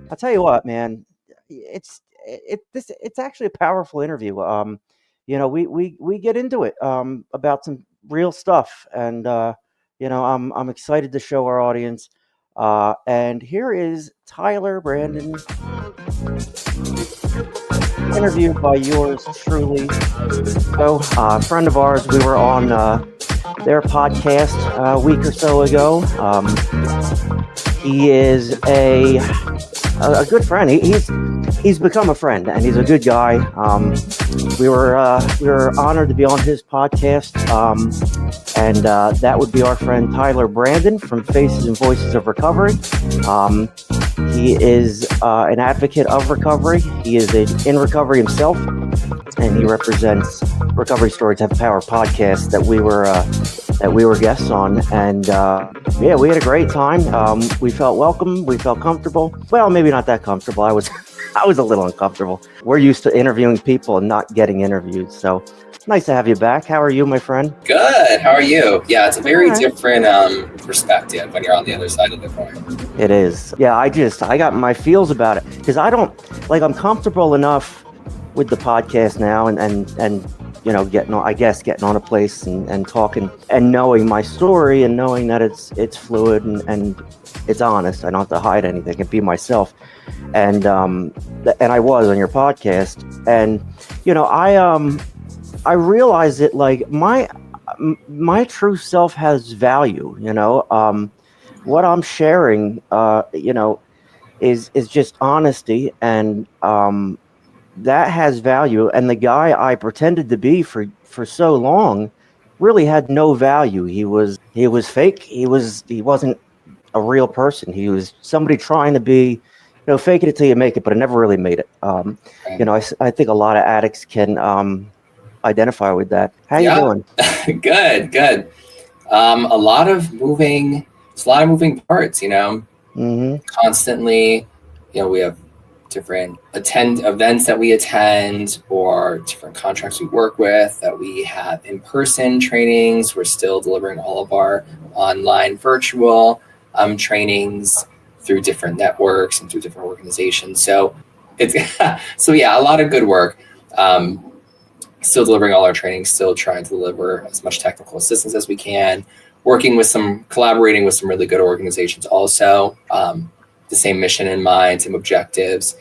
I'll tell you what, man. It's actually a powerful interview. We get into it about some real stuff, and I'm excited to show our audience. And here is Tyler Brandon, interviewed by yours truly. So, a friend of ours, we were on their podcast a week or so ago. He is a good friend. He's become a friend, and he's a good guy. We were honored to be on his podcast, and that would be our friend Tyler Brandon from Faces and Voices of Recovery. He is an advocate of recovery. He is in recovery himself, and he represents Recovery Stories Have Power podcast that we were guests on, and we had a great time. We felt welcome. We felt comfortable. Well, maybe not that comfortable. I was a little uncomfortable. We're used to interviewing people and not getting interviewed, so nice to have you back. How are you, my friend? Good. How are you? Yeah, it's a very different perspective when you're on the other side of the coin. It is. Yeah, I got my feels about it because I'm comfortable enough with the podcast now and getting on a place and talking and knowing my story and knowing that it's fluid and it's honest. I don't have to hide anything. I can be myself. And I was on your podcast, and I realized that like my true self has value. What I'm sharing, is just honesty, and that has value. And the guy I pretended to be for so long really had no value. He was fake. He wasn't a real person. He was somebody trying to be, fake it till you make it, but I never really made it. I think a lot of addicts can identify with that. How you doing? Good. A lot of moving parts, Mm-hmm. constantly. We have different events that we attend, or different contracts we work with, that we have in-person trainings. We're still delivering all of our online virtual trainings through different networks and through different organizations. So it's a lot of good work. Still delivering all our trainings, still trying to deliver as much technical assistance as we can, collaborating with some really good organizations also, the same mission in mind, same objectives.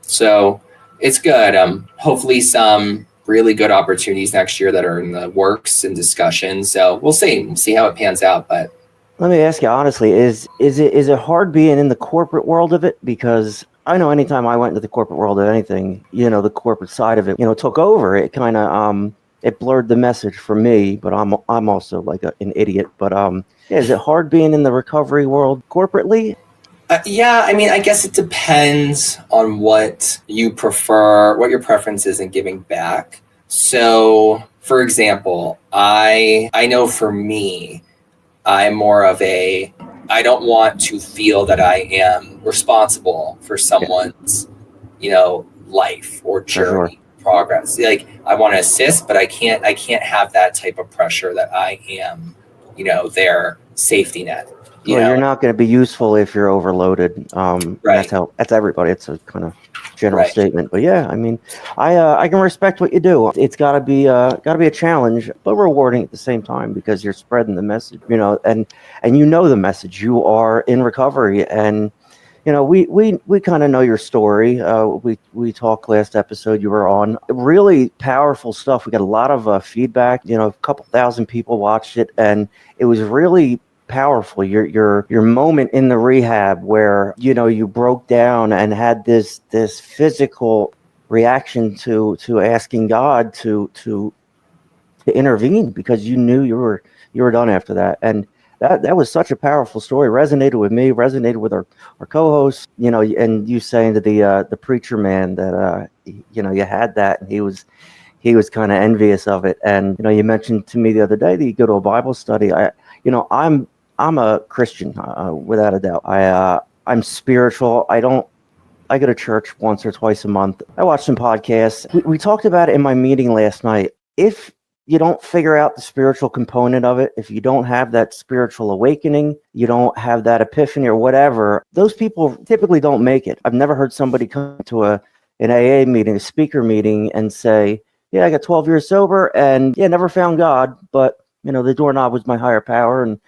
So it's good. Hopefully some really good opportunities next year that are in the works and discussion. So we'll see how it pans out. But let me ask you honestly, is it hard being in the corporate world of it? Because I know anytime I went into the corporate world of anything, the corporate side of it, took over. It kind of it blurred the message for me. But I'm also like an idiot. But is it hard being in the recovery world corporately? I guess it depends on what you prefer, what your preference is in giving back. So, for example, I know for me, I'm more of I don't want to feel that I am responsible for someone's, life or journey, progress. Like, I want to assist, but I can't have that type of pressure that I am, their safety net. You're not going to be useful if you're overloaded. Right. That's everybody. It's a kind of general statement, but yeah, I mean, I can respect what you do. It's got to be a challenge, but rewarding at the same time, because you're spreading the message, and the message. You are in recovery, and we kind of know your story. We talked last episode you were on. Really powerful stuff. We got a lot of feedback. A couple thousand people watched it, and it was really powerful. Your moment in the rehab where you broke down and had this physical reaction to asking God to intervene, because you knew you were done after that. And that was such a powerful story. Resonated with me, resonated with our co-host, and you saying to the preacher man that you had that, and he was kind of envious of it. And you mentioned to me the other day that you go to a Bible study. I'm a Christian, without a doubt. I'm spiritual. I go to church once or twice a month. I watch some podcasts. We talked about it in my meeting last night. If you don't figure out the spiritual component of it, if you don't have that spiritual awakening, you don't have that epiphany or whatever, those people typically don't make it. I've never heard somebody come to an AA meeting, a speaker meeting, and say, yeah, I got 12 years sober and yeah, never found God, but the doorknob was my higher power, and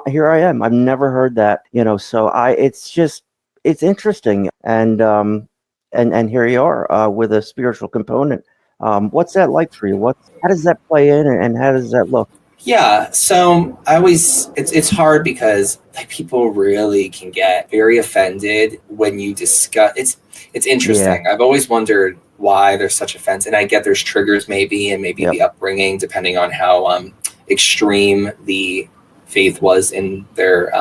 here I am. I've never heard that, so it's interesting, and here you are with a spiritual component. What's that like for you? How does that play in, and how does that look? Yeah, so it's hard because like people really can get very offended when you discuss it's interesting. I've always wondered why there's such offense, and I get there's triggers maybe, and maybe the upbringing depending on how extreme the faith was in their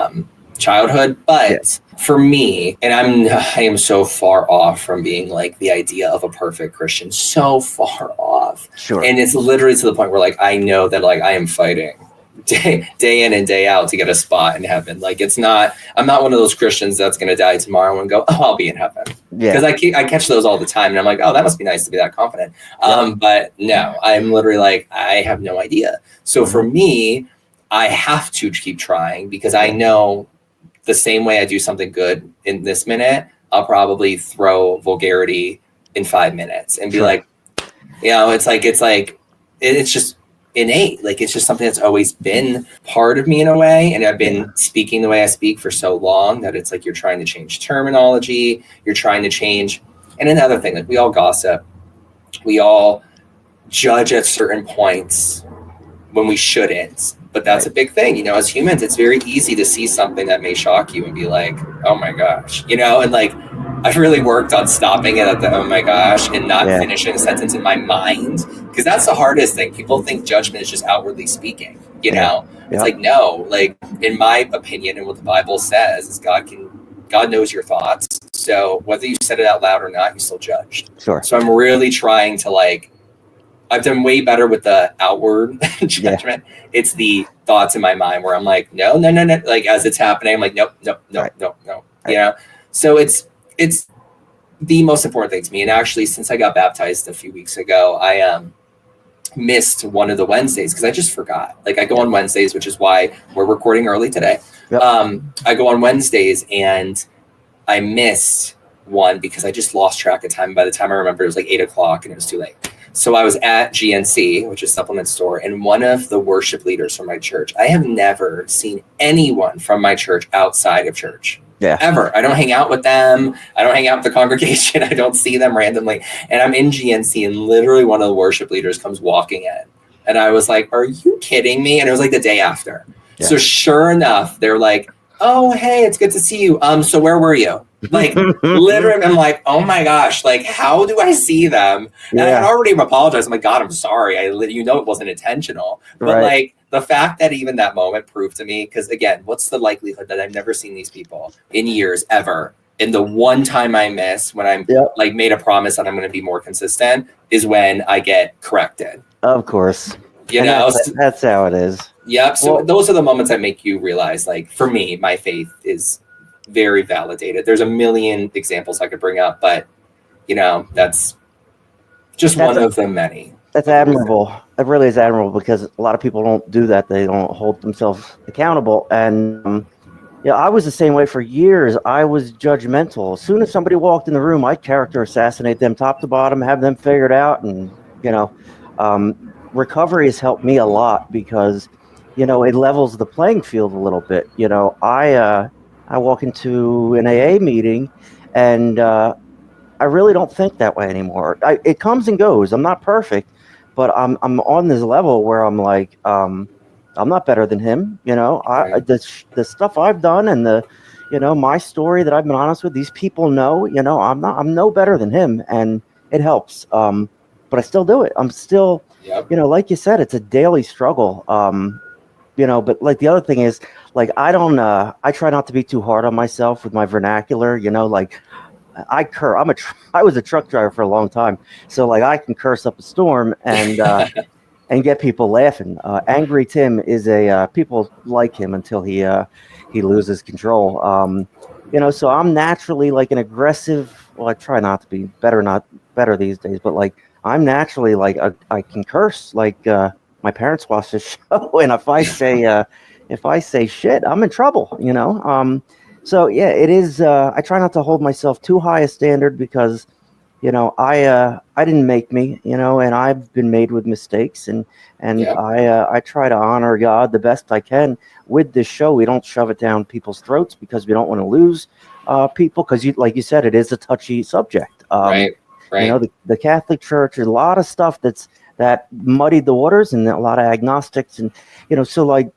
childhood. But for me, and I am so far off from being like the idea of a perfect Christian, so far off. Sure. And it's literally to the point where like I know that like I am fighting day in and day out to get a spot in heaven. Like I'm not one of those Christians that's going to die tomorrow and go, oh, I'll be in heaven. Because I catch those all the time, and I'm like, oh, that must be nice to be that confident. But no, I'm literally like, I have no idea. So for me, I have to keep trying, because I know the same way I do something good in this minute, I'll probably throw vulgarity in 5 minutes and be like, it's just innate. Like, it's just something that's always been part of me in a way. And I've been speaking the way I speak for so long that it's like, you're trying to change terminology. You're trying to change. And another thing, like, we all gossip. We all judge at certain points when we shouldn't. But that's a big thing, as humans. It's very easy to see something that may shock you and be like, oh my gosh, and like, I've really worked on stopping it at the oh my gosh and not finishing a sentence in my mind, because that's the hardest thing. People think judgment is just outwardly speaking, It's like, no, like, in my opinion, and what the Bible says is God knows your thoughts. So whether you said it out loud or not, you still judged. Sure. So I'm really trying to, like, I've done way better with the outward judgment. It's the thoughts in my mind where I'm like, no. Like, as it's happening, I'm like, nope. Right. So it's the most important thing to me. And actually, since I got baptized a few weeks ago, I missed one of the Wednesdays because I just forgot. Like, I go on Wednesdays, which is why we're recording early today. Yep. I go on Wednesdays, and I missed one because I just lost track of time. By the time I remember, it was like 8:00 and it was too late. So I was at GNC, which is supplement store, and one of the worship leaders from my church, I have never seen anyone from my church outside of church. Yeah. Ever. I don't hang out with them. I don't hang out with the congregation. I don't see them randomly. And I'm in GNC, and literally one of the worship leaders comes walking in. And I was like, are you kidding me? And it was like the day after. Yeah. So sure enough, they're like, oh, hey, it's good to see you. So where were you? Like, literally, I'm like, oh my gosh, like, how do I see them? And I had already apologized. I'm like, God, I'm sorry. It wasn't intentional. But like, the fact that even that moment proved to me, because again, what's the likelihood that I've never seen these people in years ever? And the one time I miss, when I'm like made a promise that I'm going to be more consistent, is when I get corrected. Of course. That's how it is. Yep. So those are the moments that make you realize, like, for me, my faith is very validated. There's a million examples I could bring up, but that's one of the many. That's admirable. It really is admirable, because a lot of people don't do that. They don't hold themselves accountable. And I was the same way for years. I was judgmental. As soon as somebody walked in the room, I'd character assassinate them top to bottom, have them figured out. And recovery has helped me a lot, because it levels the playing field a little bit. I walk into an AA meeting, and I really don't think that way anymore. It comes and goes. I'm not perfect, but I'm on this level where I'm like, I'm not better than him. The stuff I've done, and my story that I've been honest with, these people know. I'm no better than him, and it helps. But I still do it. I'm still, like you said, it's a daily struggle. But like, the other thing is, like, I try not to be too hard on myself with my vernacular, like, I curse. I was a truck driver for a long time. So like, I can curse up a storm and get people laughing. Angry Tim is people like him until he loses control. So I'm naturally like an aggressive, I try not to be not better these days, but like, I'm naturally like, I can curse like, my parents watch this show, and if I say shit, I'm in trouble, you know. So yeah, it is. I try not to hold myself too high a standard because I didn't make me, and I've been made with mistakes, and Yeah. I try to honor God the best I can with this show. We don't shove it down people's throats because we don't want to lose people, because like you said, it is a touchy subject. Right. Right. The Catholic Church, there's a lot of stuff that muddied the waters, and a lot of agnostics, and so like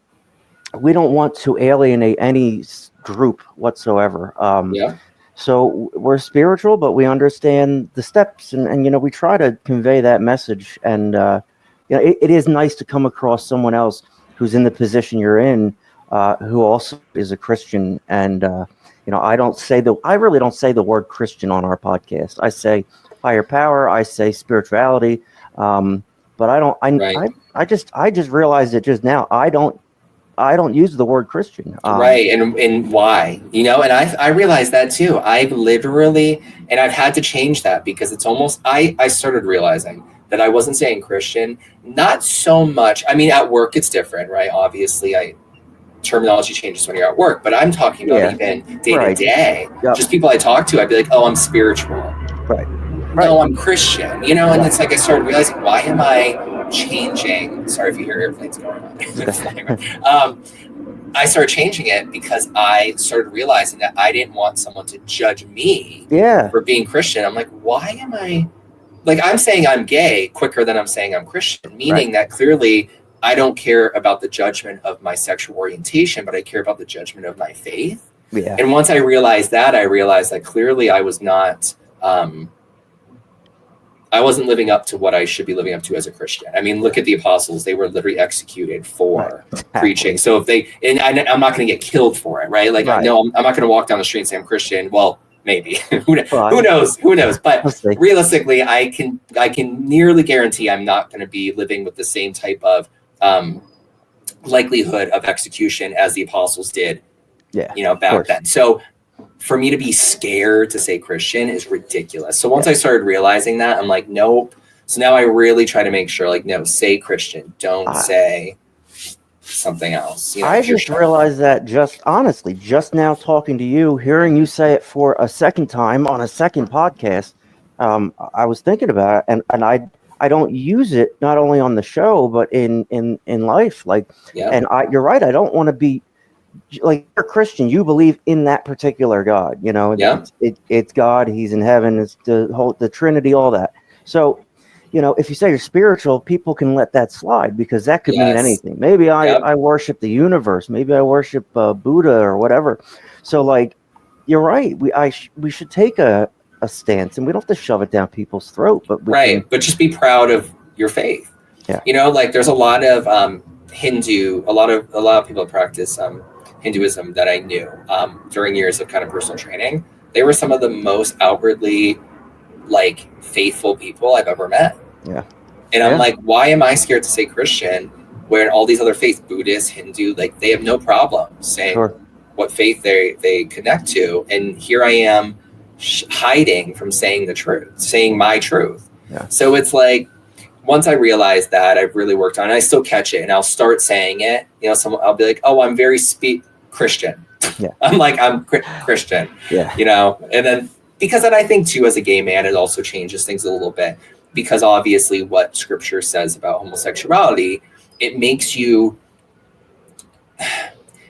we don't want to alienate any group whatsoever. Yeah. So we're spiritual, but we understand the steps, and we try to convey that message. And it is nice to come across someone else who's in the position you're in, who also is a Christian. And I really don't say the word Christian on our podcast. I say higher power. I say spirituality. But I don't. Right. I just realized it just now. I don't use the word Christian. Right. And why, and I realized that too. I've literally, and I've had to change that because it's almost, I started realizing that I wasn't saying Christian, not so much. I mean, at work, it's different, right? Obviously terminology changes when you're at work, but I'm talking about even day to day, just people I talk to, I'd be like, oh, I'm spiritual. Right. No, I'm Christian, and it's like, I started realizing, why am I changing? Sorry if you hear airplanes going on. I started changing it because I started realizing that I didn't want someone to judge me for being Christian. I'm like, why am I, like, I'm saying I'm gay quicker than I'm saying I'm Christian, meaning that clearly I don't care about the judgment of my sexual orientation, but I care about the judgment of my faith. Yeah. And once I realized that clearly I was not, I wasn't living up to what I should be living up to as a Christian. I mean, look at the apostles. They were literally executed for preaching. So if I'm not going to get killed for it, right? Like, no, I'm not going to walk down the street and say I'm Christian. Well, maybe. Who knows? But realistically, I can nearly guarantee I'm not going to be living with the same type of likelihood of execution as the apostles did, back then. So for me to be scared to say Christian is ridiculous. So once I started realizing that, I'm like, nope. So now I really try to make sure, like, no, say Christian. Don't say something else. I just realized that just now talking to you, hearing you say it for a second time on a second podcast, I was thinking about it, and I don't use it not only on the show, but in life. Like, and you're right. I don't want to be, like, you're a Christian, you believe in that particular God, it's God, he's in heaven, it's the Trinity, all that. So, if you say you're spiritual, people can let that slide because that could mean anything. Maybe I worship the universe, maybe I worship Buddha or whatever. So, like, you're right. We should take a stance, and we don't have to shove it down people's throat, but but just be proud of your faith. Like, there's a lot of Hindu, a lot of people practice Hinduism that I knew during years of kind of personal training. They were some of the most outwardly, like, faithful people I've ever met. And I'm like, why am I scared to say Christian when all these other faiths, Buddhist, Hindu, like, they have no problem saying what faith they connect to, and here I am hiding from saying the truth, saying my truth. So it's like, once I realized that, I've really worked on it. I still catch it, and I'll start saying it. I'll be like, oh, I'm very Christian. I'm like, I'm Christian. And then, because then I think too, as a gay man, it also changes things a little bit, because obviously what scripture says about homosexuality, it makes you,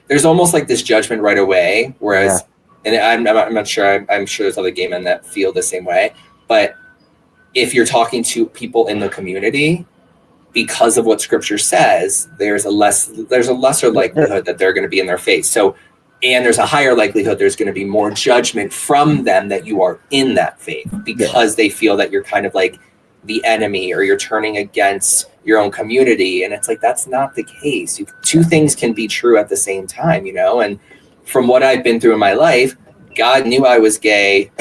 there's almost like this judgment right away. Whereas, and I'm not sure, I'm sure there's other gay men that feel the same way, but if you're talking to people in the community, because of what scripture says, there's a lesser likelihood that they're going to be in their face. So, and there's a higher likelihood there's going to be more judgment from them that you are in that faith, because they feel that you're kind of like the enemy, or you're turning against your own community. And it's like, that's not the case. Two things can be true at the same time, and from what I've been through in my life, God knew I was gay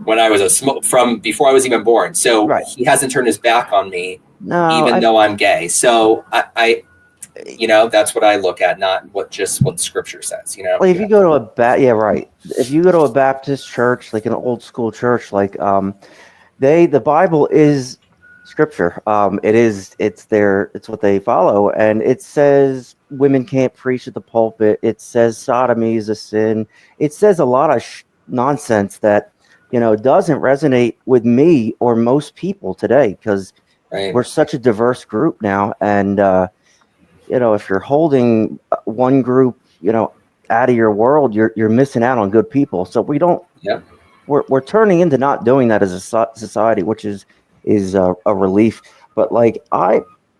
when I was from before I was even born. So he hasn't turned his back on me, even though I'm gay. So I that's what I look at, not what scripture says, Well, if you go to if you go to a Baptist church, like an old school church, like the Bible is scripture. It's what they follow, and it says women can't preach at the pulpit. It says sodomy is a sin. It says a lot of nonsense that doesn't resonate with me or most people today, because Right. we're such a diverse group now, and if you're holding one group, out of your world, you're missing out on good people. So we don't. Yep. We're turning into not doing that as a society, which is a relief. But like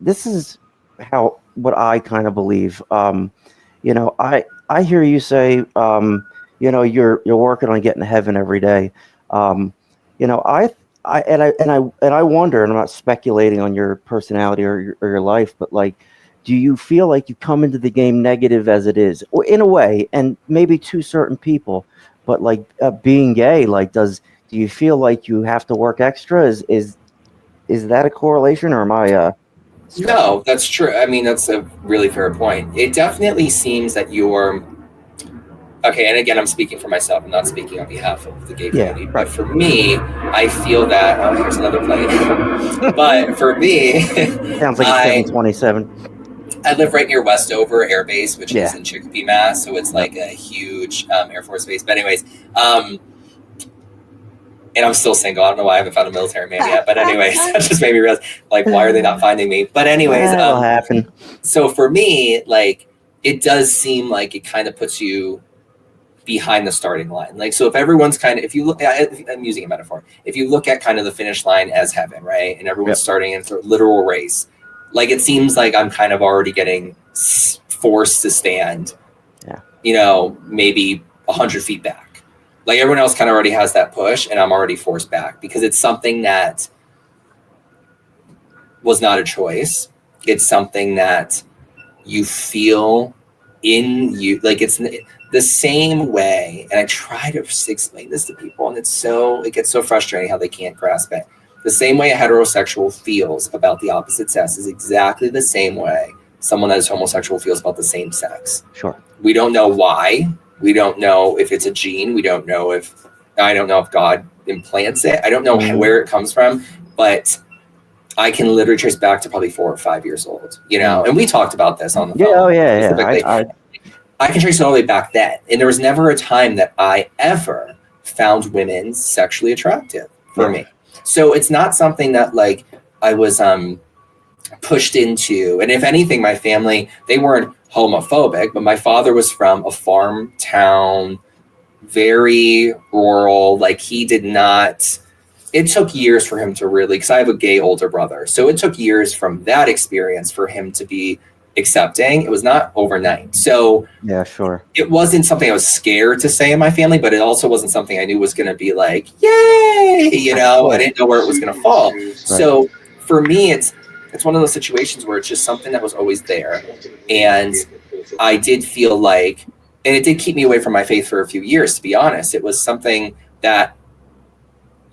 this is what I kind of believe. I hear you say, you're working on getting to heaven every day. Um, I wonder, and I'm not speculating on your personality or your life, but like, do you feel like you come into the game negative as it is, or in a way, and maybe to certain people, but like being gay, like, do you feel like you have to work extra? Is that a correlation, or am I stretching? No, that's true. I mean, that's a really fair point. It definitely seems that you're okay. And again, I'm speaking for myself. I'm not speaking on behalf of the gay Yeah, community. But right. for me, I feel that. Oh, here's another plane. But for me, Sounds like a I 727. I live right near Westover Air Base, which is Yeah. in Chicopee, Mass. So it's Yep. like a huge Air Force base. But anyways, and I'm still single. I don't know why I haven't found a military man yet. But anyways, that just made me realize, like, why are they not finding me? But anyways, That'll happen. so for me, like, it does seem like it kind of puts you behind the starting line. Like, so if everyone's kind of, if you look at, I'm using a metaphor, if you look at kind of the finish line as heaven, right? And everyone's Yep. starting in a literal race, like, it seems like I'm kind of already getting forced to stand, maybe 100 feet back. Like, everyone else kind of already has that push, and I'm already forced back because it's something that was not a choice. It's something that you feel in you, like, it's the same way. And I try to explain this to people, and it gets so frustrating how they can't grasp it. The same way a heterosexual feels about the opposite sex is exactly the same way someone that is homosexual feels about the same sex. Sure. We don't know why. We don't know if it's a gene. I don't know if God implants it. I don't know where it comes from, but I can literally trace back to probably 4 or 5 years old, and we talked about this on the phone. Oh yeah. I can trace it all the way back then. And there was never a time that I ever found women sexually attractive for me. So it's not something that, like, I was pushed into. And if anything, my family, they weren't homophobic, but my father was from a farm town, very rural. Like, he did not, it took years for him to really, because I have a gay older brother. So it took years from that experience for him to be accepting. It was not overnight. So yeah, sure. It wasn't something I was scared to say in my family, but it also wasn't something I knew was going to be like, yay, I didn't know where it was going to fall. Right. So for me, it's one of those situations where it's just something that was always there. And I did feel like, and it did keep me away from my faith for a few years, to be honest. It was something that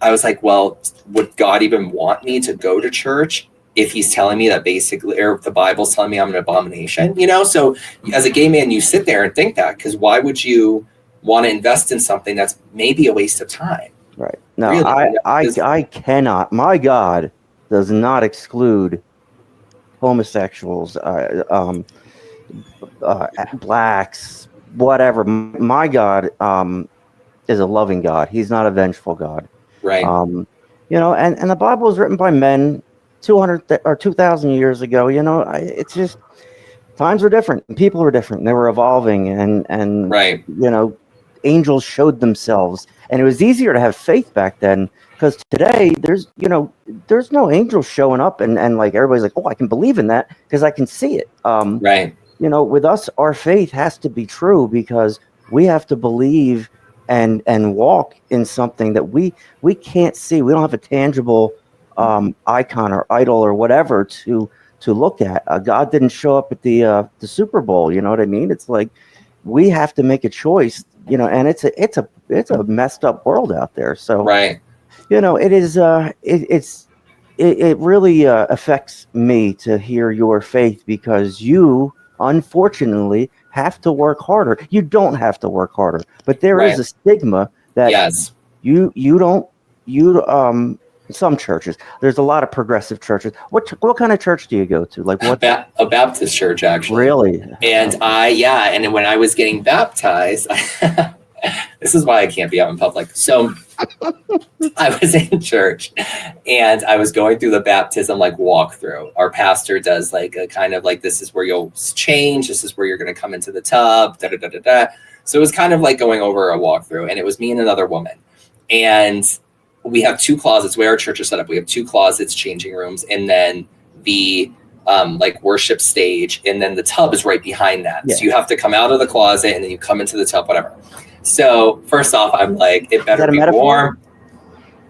I was like, well, would God even want me to go to church if he's telling me that basically, or if the Bible's telling me I'm an abomination, So as a gay man, you sit there and think that, because why would you want to invest in something that's maybe a waste of time? Right. No, really, I cannot. My God does not exclude homosexuals, blacks, whatever. My God is a loving God. He's not a vengeful God. Right. And the Bible was written by men 200 or 2,000 years ago. It's just times were different, and people were different, and they were evolving, and right. Angels showed themselves, and it was easier to have faith back then, because today there's no angels showing up, and like everybody's like, oh, I can believe in that because I can see it. Right. With us, our faith has to be true, because we have to believe and walk in something that we can't see. We don't have a tangible icon or idol or whatever to look at. God didn't show up at the Super Bowl. You know what I mean? It's like we have to make a choice. And it's a messed up world out there. So right. It is. It really affects me to hear your faith, because you unfortunately have to work harder. You don't have to work harder, but there is a stigma that yes. you don't Some churches. There's a lot of progressive churches. What kind of church do you go to? Like what? A Baptist church, actually. Really? And and when I was getting baptized, this is why I can't be out in public. So I was in church and I was going through the baptism like walkthrough. Our pastor does like a kind of like, this is where you'll change. This is where you're going to come into the tub. Da, da, da, da, da. So it was kind of like going over a walkthrough, and it was me and another woman. And we have two closets where our church is set up. We have two closets, changing rooms, and then the like worship stage, and then the tub is right behind that. Yeah. So you have to come out of the closet and then you come into the tub, whatever. So first off, I'm like, it better be warm.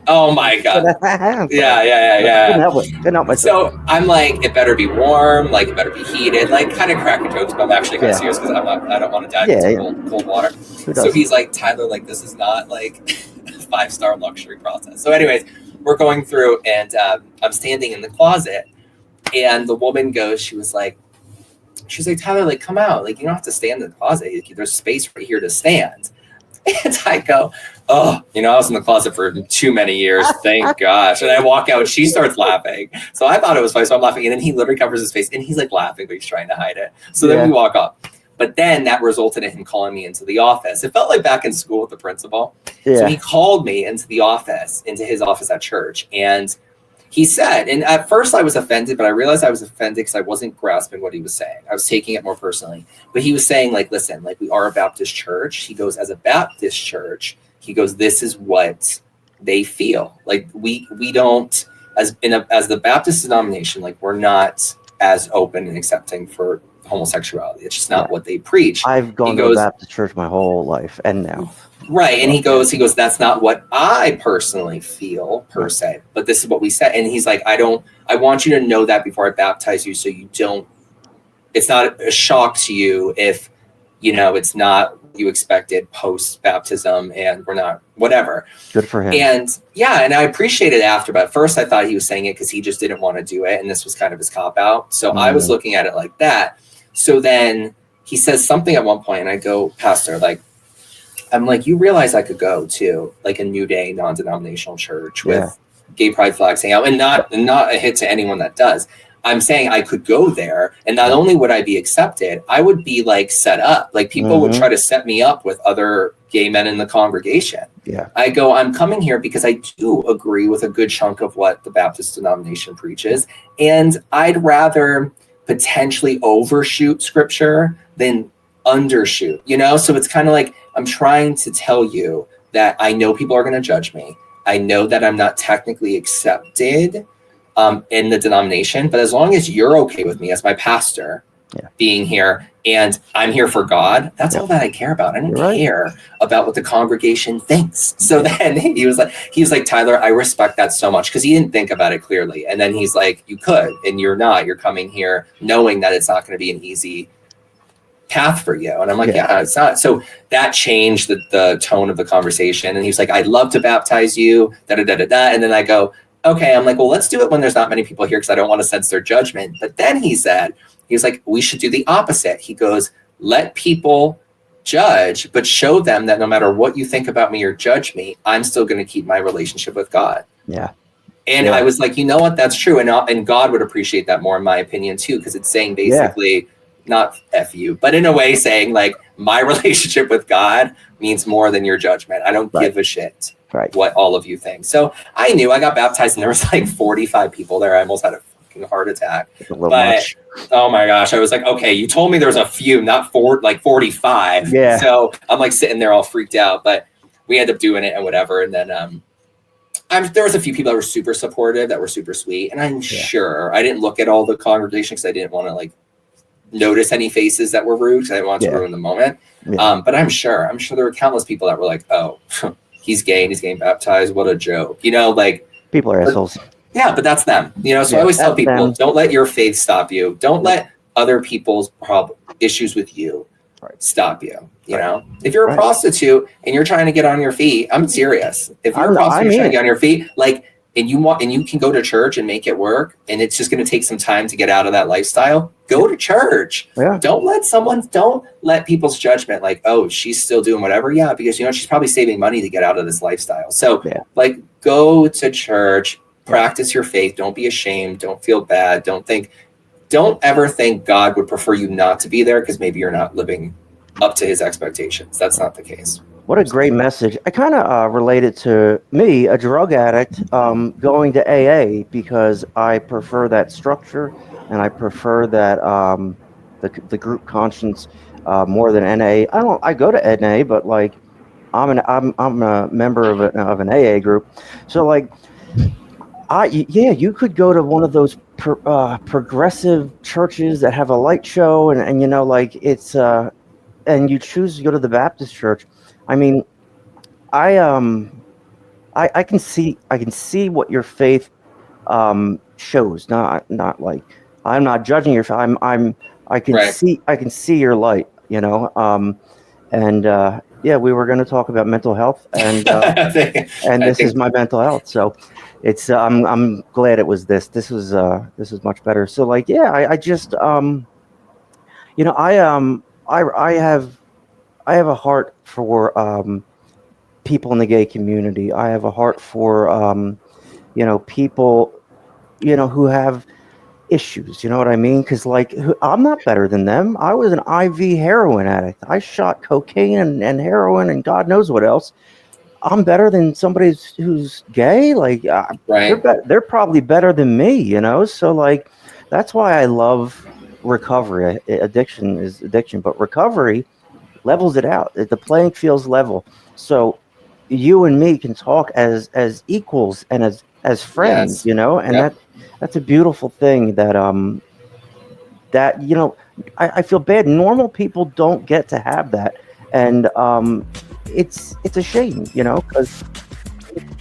Oh my God. Yeah. So I'm like, it better be warm, like it better be heated, like kind of cracking jokes, but I'm actually kind of serious because I don't want to dive into cold water. So he's like, Tyler, like this is not like a 5-star luxury process. So anyways, we're going through and I'm standing in the closet and the woman goes, she was like, Tyler, like come out, like you don't have to stand in the closet. There's space right here to stand. And I go, oh, I was in the closet for too many years. Thank gosh. And I walk out and she starts laughing. So I thought it was funny. So I'm laughing. And then he literally covers his face and he's like laughing, but he's trying to hide it. So then we walk up. But then that resulted in him calling me into the office. It felt like back in school with the principal. Yeah. So he called me into the office, into his office at church. And he said, and at first I was offended, but I realized I was offended because I wasn't grasping what he was saying. I was taking it more personally. But he was saying, like, listen, like we are a Baptist church. He goes, as a Baptist church, he goes, this is what they feel. Like we don't, as the Baptist denomination, like we're not as open and accepting for homosexuality. It's just not what they preach. I've gone to a Baptist church my whole life and now. Right. And he goes, that's not what I personally feel per se, but this is what we said. And he's like, I want you to know that before I baptize you. So it's not a shock to you if, it's not what you expected post baptism and we're not, whatever. Good for him. And and I appreciate it after, but at first I thought he was saying it because he just didn't want to do it. And this was kind of his cop out. So I was looking at it like that. So then he says something at one point and I go, Pastor, I'm like, you realize I could go to like a New Day non-denominational church with gay pride flags hanging out, and not a hit to anyone that does. I'm saying I could go there, and not only would I be accepted, I would be like set up. Like people would try to set me up with other gay men in the congregation. Yeah. I go, I'm coming here because I do agree with a good chunk of what the Baptist denomination preaches, and I'd rather potentially overshoot scripture than undershoot, So it's kind of like, I'm trying to tell you that I know people are going to judge me. I know that I'm not technically accepted in the denomination, but as long as you're okay with me as my pastor being here and I'm here for God, that's all that I care about. I don't care about what the congregation thinks. So then he was like, Tyler, I respect that so much, because he didn't think about it clearly. And then he's like, you could, and you're coming here knowing that it's not going to be an easy path for you. And I'm like, it's not. So that changed the tone of the conversation. And he was like, I'd love to baptize you, And then I go, okay. I'm like, well, let's do it when there's not many people here, because I don't want to sense their judgment. But then he was like, we should do the opposite. He goes, let people judge, but show them that no matter what you think about me or judge me, I'm still going to keep my relationship with God. Yeah. And I was like, you know what? That's true. And God would appreciate that more, in my opinion, too, because it's saying basically, not F you, but in a way saying like, my relationship with God means more than your judgment. I don't give a shit what all of you think. So I knew I got baptized and there was like 45 people there. I almost had a fucking heart attack. But oh my gosh, I was like, okay, you told me there was a few, not 45. Yeah. So I'm like sitting there all freaked out, but we ended up doing it and whatever. And then there was a few people that were super supportive, that were super sweet. And I'm sure I didn't look at all the congregation because I didn't want to like notice any faces that were rude, because I didn't want to ruin the moment. But I'm sure there were countless people that were like, oh, he's gay and he's getting baptized. What a joke. Like people are assholes. Yeah, but that's them. So I always tell people, don't let your faith stop you. Don't let other people's issues with you stop you. You know, if you're a prostitute and you're trying to get on your feet, I'm serious. If you're a prostitute trying to get on your feet, like, and you can go to church and make it work, and it's just going to take some time to get out of that lifestyle, go to church. Yeah. Don't let people's judgment like, oh, she's still doing whatever. Yeah, because she's probably saving money to get out of this lifestyle. So like, go to church, Practice your faith. Don't be ashamed. Don't feel bad. Don't ever think God would prefer you not to be there because maybe you're not living up to his expectations. That's not the case. What a great message. I kind of related to me, a drug addict, going to AA because I prefer that structure and I prefer that the group conscience more than NA. I go to NA, but like I'm a member of an AA group, so like you could go to one of those progressive churches that have a light show and you know like it's and you choose to go to the Baptist church. I mean, I I can see what your faith shows. Not like I'm not judging your faith. Right. I can see your light. You know. And yeah, we were going to talk about mental health, and this is my mental health. So it's I'm glad it was this. This was much better. So like yeah, I just you know I have a heart for people in the gay community. I have a heart for you know people who have issues. You know what I mean? Because like I'm not better than them. I was an IV heroin addict. I shot cocaine and heroin and God knows what else. I'm better than somebody who's gay. Like Right. they're probably better than me. You know, so like that's why I love recovery. Addiction is addiction, but recovery levels it out. The playing field's level. So you and me can talk as equals and as friends, Yes. you know, and Yep. that's a beautiful thing that you know I feel bad. Normal people don't get to have that, and it's a shame, you know, because it's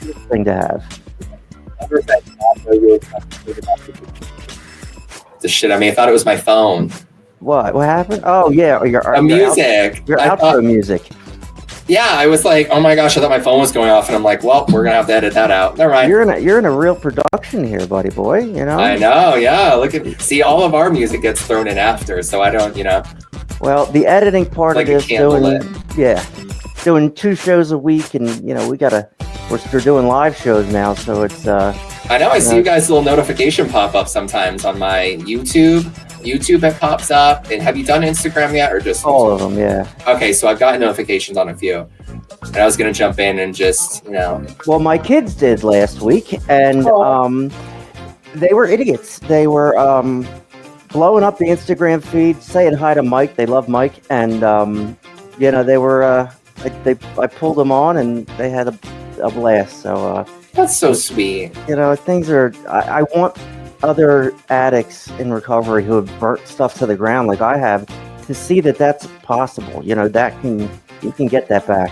a good thing to have. The shit. I mean, I thought it was my phone. What happened? Oh yeah, The music. your I outro thought, music. yeah, I was like, oh my gosh, I thought my phone was going off, and I'm like, well, we're gonna have to edit that out. Never mind. You're in a real production here, buddy boy. You know. I know. Yeah. See, all of our music gets thrown in after, so I don't. Well, the editing part Like of a this, candle doing 2 shows a week, and you know we're doing live shows now, so it's I know. I see you guys' little notification pop up sometimes on my YouTube. YouTube it pops up. And have you done Instagram yet, or just all of them, yeah. Okay, so I've gotten notifications on a few, and I was gonna jump in and just Well, my kids did last week, and they were idiots. They were blowing up the Instagram feed, saying hi to Mike. They love Mike, and you know they were I pulled them on, and they had a blast. So That's so sweet. you know things are. I want other addicts in recovery who have burnt stuff to the ground like I have to see that that's possible. You know you can get that back.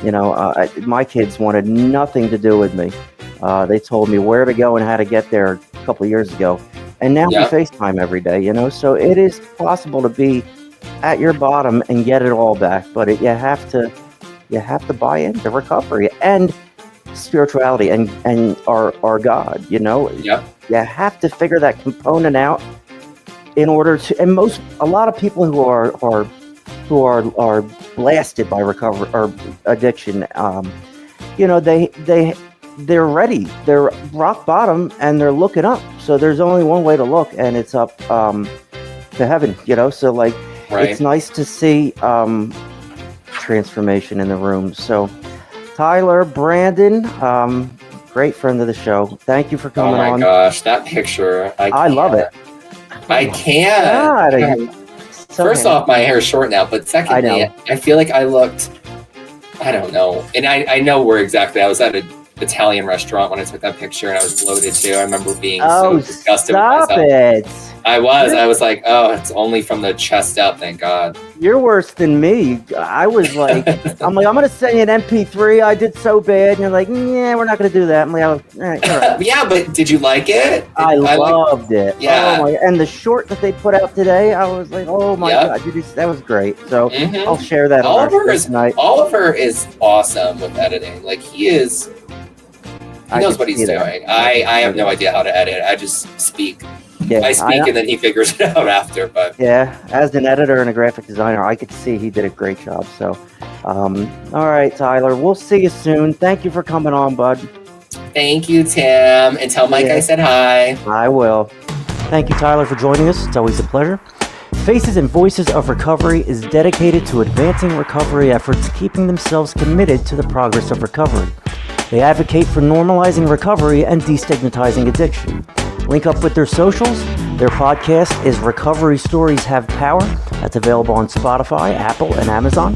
You know, my kids wanted nothing to do with me. They told me where to go and how to get there a couple of years ago, and now we FaceTime every day. You know, so it is possible to be at your bottom and get it all back, but you have to buy into recovery and spirituality and our God. You know, you have to figure that component out in order to. And a lot of people who are blasted by recovery or addiction, you know, they're ready. They're rock bottom and they're looking up. So there's only one way to look, and it's up to heaven. You know, so like it's nice to see transformation in the room. So Tyler, Brandon, great friend of the show. Thank you for coming on. Oh my gosh, that picture! I love it. I can't. First off, my hair is short now, but secondly, I feel like I looked, I don't know. And I know where exactly. I was at an Italian restaurant when I took that picture, and I was bloated too. I remember being so disgusted with myself. Stop it. I was like, oh, it's only from the chest up, thank God. You're worse than me. I was like, I'm going to send you an MP3. I did so bad. And you're like, yeah, we're not going to do that. I'm like, all right. Yeah, but did you like it? I loved it. Yeah. Oh my, and the short that they put out today, I was like, oh my God, that was great. So I'll share that tonight. Oliver is awesome with editing. Like he knows what he's doing. I have no idea how to edit. I just speak. Yeah, I speak and then he figures it out after. But yeah, as an editor and a graphic designer, I could see he did a great job. So, all right, Tyler, we'll see you soon. Thank you for coming on, bud. Thank you, Tim. And tell Mike I said hi. I will. Thank you, Tyler, for joining us. It's always a pleasure. Faces and Voices of Recovery is dedicated to advancing recovery efforts, keeping themselves committed to the progress of recovery. They advocate for normalizing recovery and destigmatizing addiction. Link up with their socials. Their podcast is Recovery Stories Have Power. That's available on Spotify, Apple, and Amazon.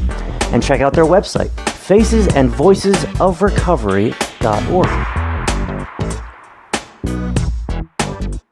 And check out their website, facesandvoicesofrecovery.org.